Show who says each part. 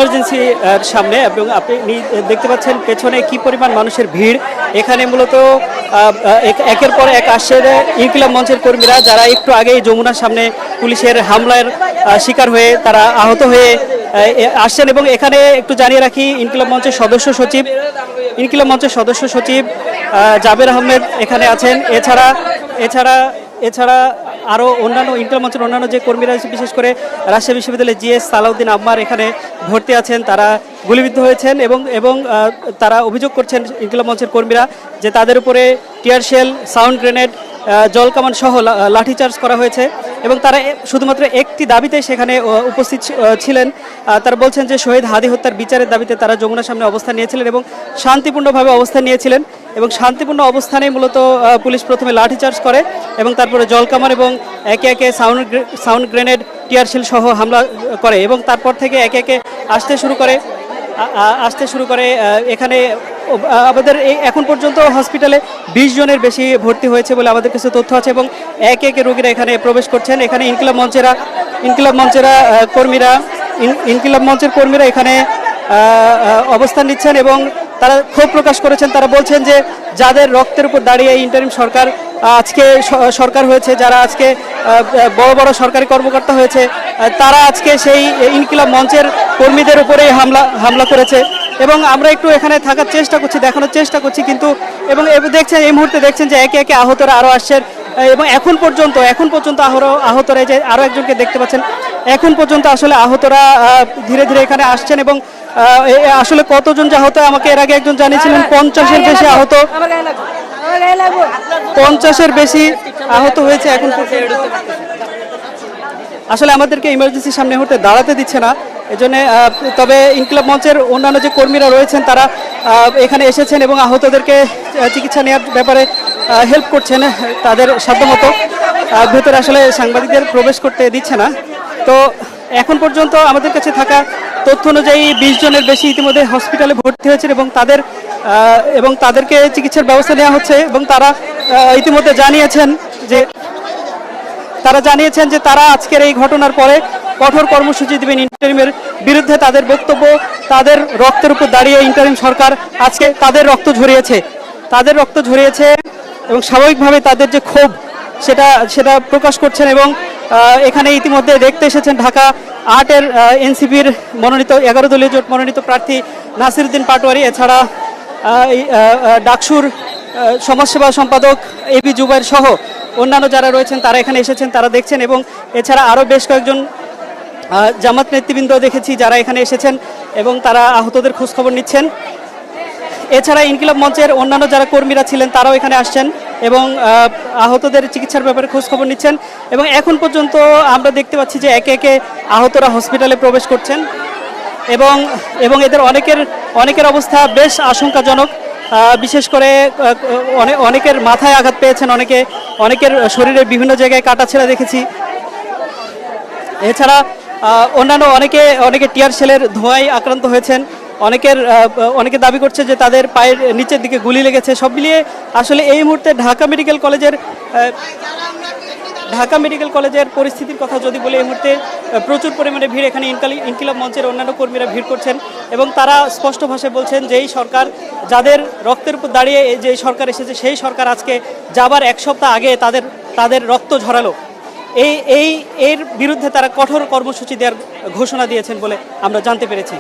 Speaker 1: Emergency সামনে এবং আপনি দেখতে পাচ্ছেন পেছনে কি পরিমাণ মানুষের ভিড়। এখানে মূলত একের পর এক আসছে ইনকিলাব মঞ্চের কর্মীরা, যারা একটু আগেই যমুনার সামনে পুলিশের হামলার শিকার হয়ে তারা আহত হয়ে আসছেন। এবং এখানে একটু জানিয়ে রাখি, ইনকিলাব মঞ্চের সদস্য সচিব জাবের আহমেদ এখানে আছেন। এছাড়া আরও অন্যান্য ইনকিলাব মঞ্চের অন্যান্য যে কর্মীরা, বিশেষ করে রাজশাহী বিশ্ববিদ্যালয়ের জিএস সালাউদ্দিন আম্মার এখানে ভর্তি আছেন, তারা গুলিবিদ্ধ হয়েছেন এবং তারা অভিযোগ করছেন ইনকিলাব মঞ্চের কর্মীরা যে তাদের উপরে টিয়ার শেল, সাউন্ড গ্রেনেড, জলকামান সহ লাঠিচার্জ করা হয়েছে। এবং তারা শুধুমাত্র একটি দাবিতে সেখানে উপস্থিত ছিলেন। তারা বলছেন যে শহীদ হাদি হত্যার বিচারের দাবিতে তারা যমুনার সামনে অবস্থান নিয়েছিলেন এবং শান্তিপূর্ণভাবে অবস্থান নিয়েছিলেন। এবং শান্তিপূর্ণ অবস্থানে মূলত পুলিশ প্রথমে লাঠিচার্জ করে এবং তারপরে জলকামান এবং একে একে সাউন্ড গ্রেনেড, টিয়ার শেল সহ হামলা করে এবং তারপর থেকে একে একে আসতে শুরু করে। এখানে আমাদের এখন পর্যন্ত হসপিটালে 20 জনের বেশি ভর্তি হয়েছে বলে আমাদের কাছে তথ্য আছে এবং একে একে রোগীরা এখানে প্রবেশ করছেন। এখানে ইনকিলাব মঞ্চের কর্মীরা এখানে অবস্থান নিচ্ছেন এবং তারা ক্ষোভ প্রকাশ করেছেন। তারা বলছেন যে যাদের রক্তের উপর দাঁড়িয়ে ইন্টারিম সরকার হয়েছে, যারা আজকে বড় বড় সরকারি কর্মকর্তা হয়েছে, তারা আজকে সেই ইনকিলাব মঞ্চের কর্মীদের উপরেই হামলা করেছে। এবং আমরা একটু এখানে থাকার চেষ্টা করছি, দেখানোর চেষ্টা করছি, কিন্তু এবং এই মুহূর্তে দেখছেন যে একে একে আহতরা আরও আসছেন এবং এখন পর্যন্ত আহতরা, যে আরও একজনকে দেখতে পাচ্ছেন, এখন পর্যন্ত আসলে আহতরা ধীরে ধীরে এখানে আসছেন। এবং আসলে কতজন যে আহত, আমাকে এর আগে একজন জানিয়েছিলেন 50-এর বেশি আহত, 50-এর বেশি আহত হয়েছে এখন। আসলে আমাদেরকে ইমার্জেন্সির সামনে হতে দাঁড়াতে দিচ্ছে না, এজন্য। তবে ইনকিলাব মঞ্চের অন্যান্য যে কর্মীরা রয়েছেন তারা এখানে এসেছেন এবং আহতদেরকে চিকিৎসা নেওয়ার ব্যাপারে হেল্প করছেন তাদের সাধ্যমতো। ভেতরে আসলে সাংবাদিকদের প্রবেশ করতে দিচ্ছে না। তো এখন পর্যন্ত আমাদের কাছে থাকা তথ্য অনুযায়ী 20 জনের বেশি ইতিমধ্যে হসপিটালে ভর্তি হয়েছেন এবং তাদেরকে চিকিৎসার ব্যবস্থা নেওয়া হচ্ছে। এবং তারা ইতিমধ্যে জানিয়েছেন যে তারা আজকের এই ঘটনার পরে কঠোর কর্মসূচি দেবেন ইন্টারিমের বিরুদ্ধে। তাদের বক্তব্য, তাদের রক্তের উপর দাঁড়িয়ে ইন্টারিম সরকার আজকে তাদের রক্ত ঝরিয়েছে এবং স্বাভাবিকভাবে তাদের যে ক্ষোভ সেটা প্রকাশ করছেন। এবং এখানে ইতিমধ্যে দেখতে এসেছেন ঢাকা 8-এর এনসিপির মনোনীত 11 দলীয় জোট মনোনীত প্রার্থী নাসিরউদ্দিন পাটোয়ারি, এছাড়া ডাকসুর সমাজসেবা সম্পাদক এবি জুবাইর সহ অন্যান্য যারা রয়েছেন তারা এখানে এসেছেন, তারা দেখছেন। এবং এছাড়া আরও বেশ কয়েকজন জামাত নেতৃবৃন্দ দেখেছি যারা এখানে এসেছেন এবং তারা আহতদের খোঁজখবর নিচ্ছেন। এছাড়া ইনকিলাব মঞ্চের অন্যান্য যারা কর্মীরা ছিলেন তারাও এখানে আসছেন এবং আহতদের চিকিৎসার ব্যাপারে খোঁজখবর নিচ্ছেন। এবং এখন পর্যন্ত আমরা দেখতে পাচ্ছি যে একে একে আহতরা হসপিটালে প্রবেশ করছেন এবং এদের অনেকের অবস্থা বেশ আশঙ্কাজনক। বিশেষ করে অনেকের মাথায় আঘাত পেয়েছেন, অনেকের শরীরে বিভিন্ন জায়গায় কাটাছেঁড়া দেখেছি। এছাড়া অন্যান্য অনেকে টিয়ার শেলের ধোঁয়ায় আক্রান্ত হয়েছেন। অনেকে দাবি করছে যে তাদের পায়ের নিচের দিকে গুলি লেগেছে। সব মিলিয়ে আসলে এই মুহূর্তে ঢাকা মেডিকেল কলেজের পরিস্থিতির কথা যদি বলি, এই মুহূর্তে প্রচুর পরিমাণে ভিড়। এখানে ইনকিলাব মঞ্চের অন্যান্য কর্মীরা ভিড় করছেন এবং তারা স্পষ্ট ভাষায় বলছেন যে এই সরকার, যাদের রক্তের উপর দাঁড়িয়ে যে সরকার এসেছে, সেই সরকার আজকে যাবার 1 সপ্তাহ আগে তাদের রক্ত ঝরালো। এর বিরুদ্ধে তারা কঠোর কর্মসূচি দেওয়ার ঘোষণা দিয়েছেন বলে আমরা জানতে পেরেছি।